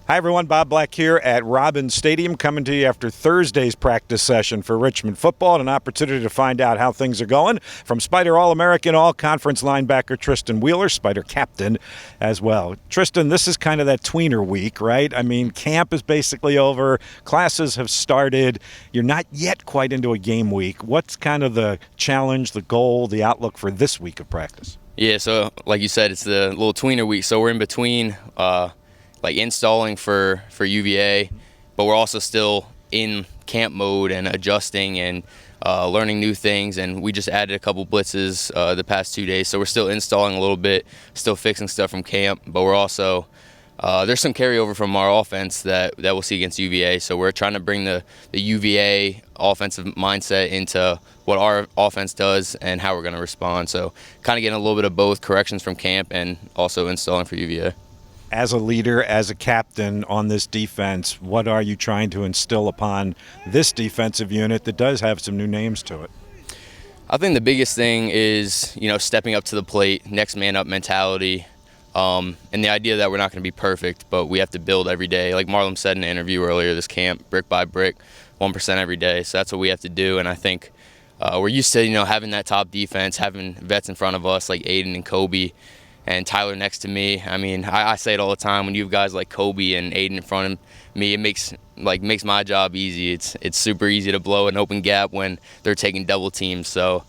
Hi, everyone. Bob Black here at Robins Stadium, coming to you after Thursday's practice session for Richmond football, and an opportunity to find out how things are going from Spider All-American, All-Conference linebacker Tristan Wheeler, Spider captain as well. Tristan, this is kind of that tweener week, right? I mean, camp is basically over. Classes have started. You're not yet quite into a game week. What's kind of the challenge, the goal, the outlook for this week of practice? Yeah, so like you said, it's the little tweener week, so we're in between like installing for UVA, but we're also still in camp mode and adjusting and learning new things, and we just added a couple blitzes the past 2 days, so we're still installing a little bit, still fixing stuff from camp, but we're also there's some carryover from our offense that we'll see against UVA, so we're trying to bring the UVA offensive mindset into what our offense does and how we're going to respond, so kind of getting a little bit of both corrections from camp and also installing for UVA. As a leader, as a captain on this defense, what are you trying to instill upon this defensive unit that does have some new names to it? I think the biggest thing is, stepping up to the plate, next man up mentality, and the idea that we're not going to be perfect, but we have to build every day. Like Marlon said in an interview earlier this camp, brick by brick, 1% every day. So that's what we have to do, and I think we're used to, having that top defense, having vets in front of us like Aiden and Kobe, and Tyler next to me. I mean, I say it all the time. When you have guys like Kobe and Aiden in front of me, it makes my job easy. It's super easy to blow an open gap when they're taking double teams. So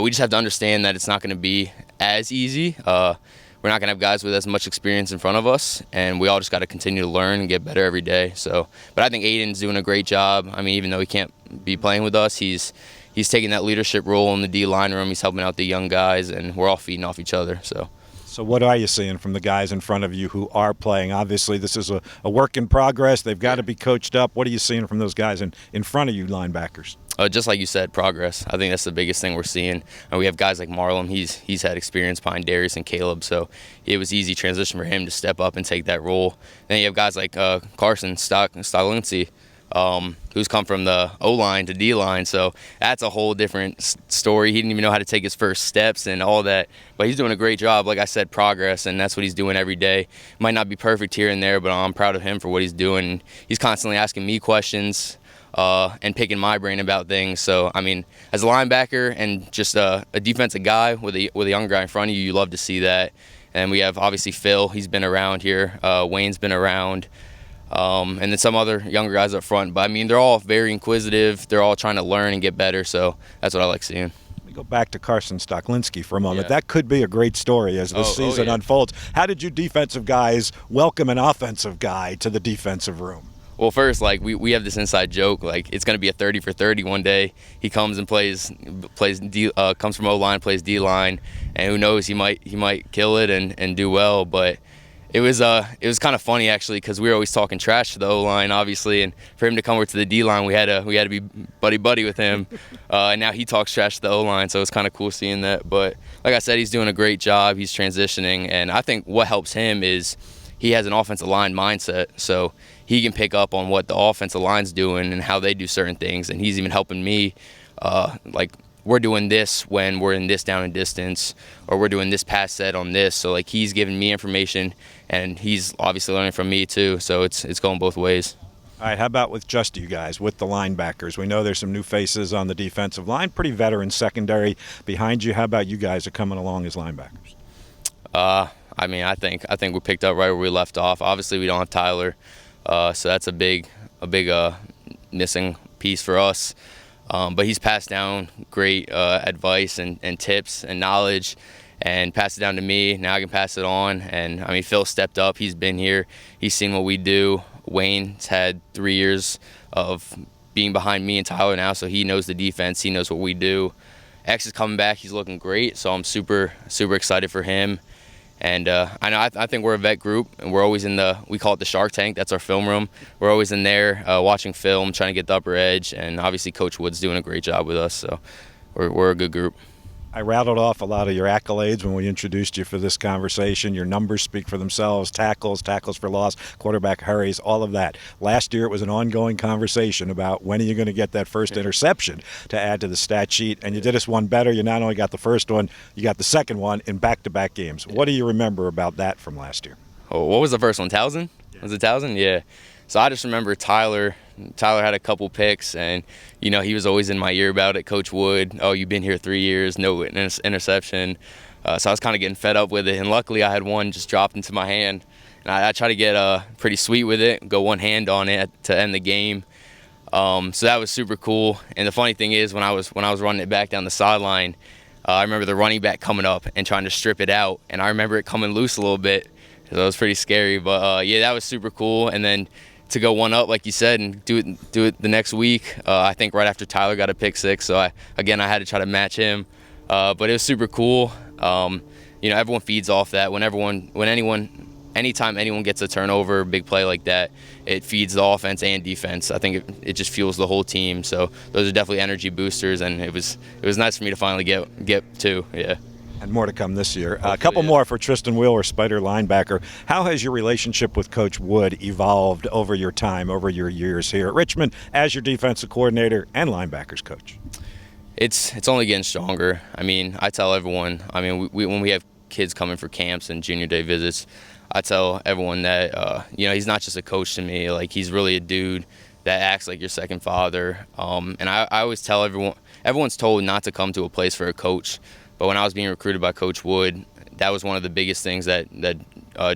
we just have to understand that it's not going to be as easy. We're not going to have guys with as much experience in front of us, and we all just got to continue to learn and get better every day. So, but I think Aiden's doing a great job. I mean, even though he can't be playing with us, he's taking that leadership role in the D-line room. He's helping out the young guys, and we're all feeding off each other. So what are you seeing from the guys in front of you who are playing? Obviously, this is a work in progress. They've got to be coached up. What are you seeing from those guys in front of you linebackers? Just like you said, progress. I think that's the biggest thing we're seeing. And we have guys like Marlon. He's had experience behind Darius and Caleb, so it was easy transition for him to step up and take that role. Then you have guys like Carson Stalinci, who's come from the O-line to D-line, so that's a whole different story. He didn't even know how to take his first steps and all that, but he's doing a great job. Like I said, progress, and that's what he's doing every day. Might not be perfect here and there, but I'm proud of him for what he's doing. He's constantly asking me questions and picking my brain about things. So, I mean, as a linebacker and just a defensive guy with a younger guy in front of you, you love to see that. And we have, obviously, Phil. He's been around here. Wayne's been around. And then some other younger guys up front. But, I mean, they're all very inquisitive. They're all trying to learn and get better. So that's what I like seeing. Let me go back to Carson Stoklinski for a moment. Yeah. That could be a great story as the season unfolds. How did you defensive guys welcome an offensive guy to the defensive room? Well, first, we have this inside joke, it's going to be a 30 for 30 one day. He comes and comes from O-line, plays D-line, and who knows, he might kill it and do well. But it was kind of funny actually, because we were always talking trash to the O-line, obviously, and for him to come over to the D-line, we had to be buddy with him, and now he talks trash to the O-line, so it's kind of cool seeing that. But like I said, he's doing a great job. He's transitioning, and I think what helps him is he has an offensive line mindset, so he can pick up on what the offensive line's doing and how they do certain things, and he's even helping me, we're doing this when we're in this down and distance, or we're doing this pass set on this, so he's giving me information, and he's obviously learning from me too, so it's going both ways. All right, how about with just you guys, with the linebackers? We know there's some new faces on the defensive line, pretty veteran secondary behind you. How about you guys are coming along as linebackers? I think we picked up right where we left off. Obviously, we don't have Tyler, so that's a big missing piece for us. But he's passed down great advice and tips and knowledge, and passed it down to me. Now I can pass it on. And I mean, Phil stepped up. He's been here. He's seen what we do. Wayne's had 3 years of being behind me and Tyler now, so he knows the defense. He knows what we do. X is coming back. He's looking great, so I'm super excited for him. And I think we're a vet group, and we're always we call it the Shark Tank. That's our film room. We're always in there watching film, trying to get the upper edge, and obviously Coach Wood's doing a great job with us, so we're a good group. I rattled off a lot of your accolades when we introduced you for this conversation. Your numbers speak for themselves: tackles for loss, quarterback hurries, all of that. Last year it was an ongoing conversation about when are you going to get that first interception to add to the stat sheet, and you did us one better. You not only got the first one, you got the second one in back-to-back games. What do you remember about that from last year? Oh, what was the first one, Towson? Was it Towson? Yeah. So I just remember Tyler had a couple picks, and he was always in my ear about it. Coach Wood, oh, you've been here 3 years, no interception. So I was kind of getting fed up with it, and luckily I had one just dropped into my hand, and I tried to get pretty sweet with it, go one hand on it to end the game. So that was super cool. And the funny thing is, when I was running it back down the sideline, I remember the running back coming up and trying to strip it out, and I remember it coming loose a little bit. So it was pretty scary, but yeah, that was super cool. And then to go one up, like you said, and do it the next week. I think right after Tyler got a pick six, so I had to try to match him. But it was super cool. Everyone feeds off that. Anytime anyone gets a turnover, big play like that, it feeds the offense and defense. I think it just fuels the whole team. So those are definitely energy boosters, and it was nice for me to finally get two. Yeah. And more to come this year. A couple more for Tristan Wheeler, Spider linebacker. How has your relationship with Coach Wood evolved over your time, over your years here at Richmond as your defensive coordinator and linebackers coach? It's only getting stronger. I mean, I tell everyone, when we have kids coming for camps and junior day visits, I tell everyone that, he's not just a coach to me. Like, he's really a dude that acts like your second father. And I always tell everyone's told not to come to a place for a coach. But when I was being recruited by Coach Wood, that was one of the biggest things that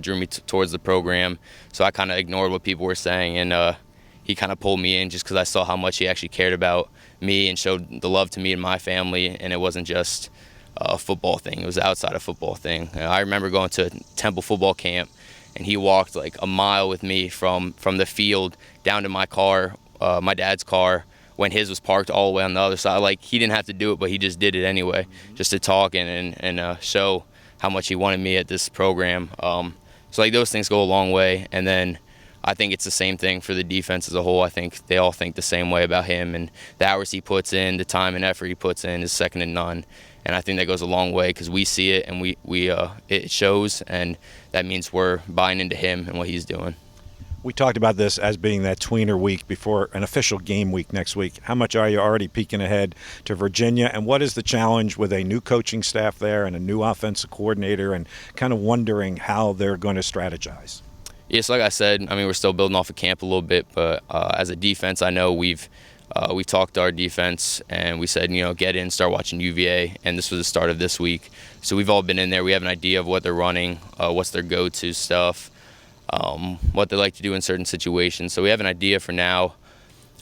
drew me towards the program. So I kind of ignored what people were saying, and he kind of pulled me in just because I saw how much he actually cared about me and showed the love to me and my family. And it wasn't just a football thing; it was outside of football thing. I remember going to Temple football camp, and he walked like a mile with me from the field down to my car, my dad's car, when his was parked all the way on the other side. Like, he didn't have to do it, but he just did it anyway, just to talk and show how much he wanted me at this program. So like, those things go a long way. And then I think it's the same thing for the defense as a whole. I think they all think the same way about him, and the hours he puts in, the time and effort he puts in is second to none. And I think that goes a long way because we see it, and it shows, and that means we're buying into him and what he's doing. We talked about this as being that tweener week before an official game week next week. How much are you already peeking ahead to Virginia, and what is the challenge with a new coaching staff there and a new offensive coordinator, and kind of wondering how they're going to strategize? Yes, like I said, we're still building off of camp a little bit, but as a defense, I know we've talked to our defense, and we said, get in, start watching UVA, and this was the start of this week. So we've all been in there. We have an idea of what they're running, what's their go-to stuff, what they like to do in certain situations. So we have an idea for now.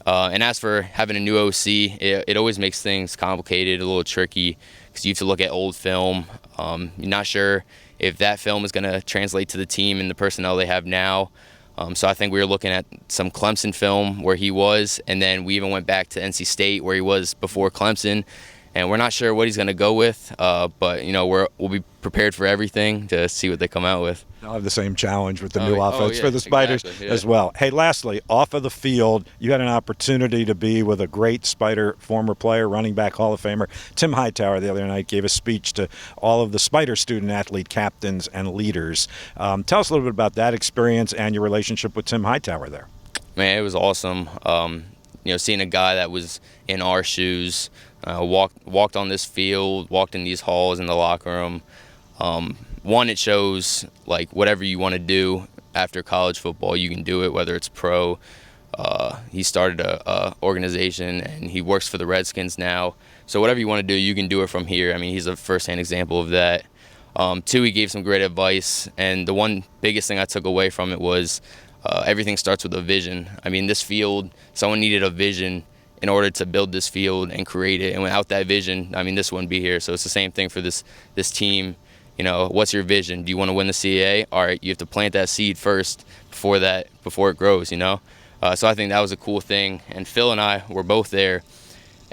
And as for having a new OC, it always makes things complicated, a little tricky, because you have to look at old film. You're not sure if that film is going to translate to the team and the personnel they have now. So I think we were looking at some Clemson film where he was, and then we even went back to NC State where he was before Clemson. And we're not sure what he's going to go with, but we'll be prepared for everything to see what they come out with. They'll have the same challenge with the new offense for the Spiders as well. Hey, lastly, off of the field, you had an opportunity to be with a great Spider former player, running back Hall of Famer Tim Hightower the other night. Gave a speech to all of the Spider student-athlete captains and leaders. Tell us a little bit about that experience and your relationship with Tim Hightower there. Man, it was awesome. Seeing a guy that was in our shoes, walked on this field, walked in these halls in the locker room. One, it shows like whatever you want to do after college football, you can do it, whether it's pro. He started a organization, and he works for the Redskins now. So whatever you want to do, you can do it from here. He's a first-hand example of that. Two, he gave some great advice, and the one biggest thing I took away from it was everything starts with a vision. This field, someone needed a vision in order to build this field and create it. And without that vision, this wouldn't be here. So it's the same thing for this team. What's your vision? Do you want to win the CAA? All right, you have to plant that seed first before it grows, So I think that was a cool thing. And Phil and I were both there,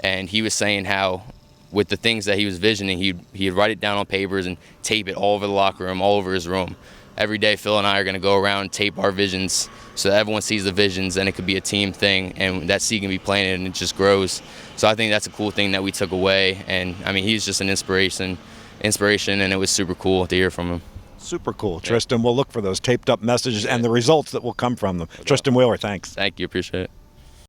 and he was saying how with the things that he was visioning, he'd write it down on papers and tape it all over the locker room, all over his room. Every day, Phil and I are going to go around and tape our visions so that everyone sees the visions, and it could be a team thing, and that seed can be planted and it just grows. So I think that's a cool thing that we took away, and he's just an inspiration, and it was super cool to hear from him. Super cool. Yeah. Tristan, we'll look for those taped up messages and the results that will come from them. Tristan Wheeler, thanks. Thank you, appreciate it.